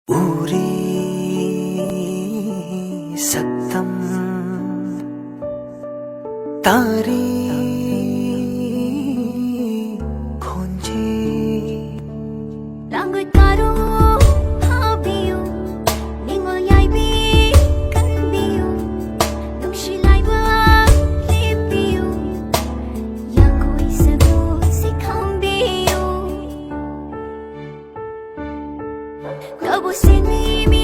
ഊരി സത്തം താരി khonji langoy taro habiyo ningol yai bi kan biyo nung shilai ba lipiyo yang ko isago si kambiyo kabo sin mi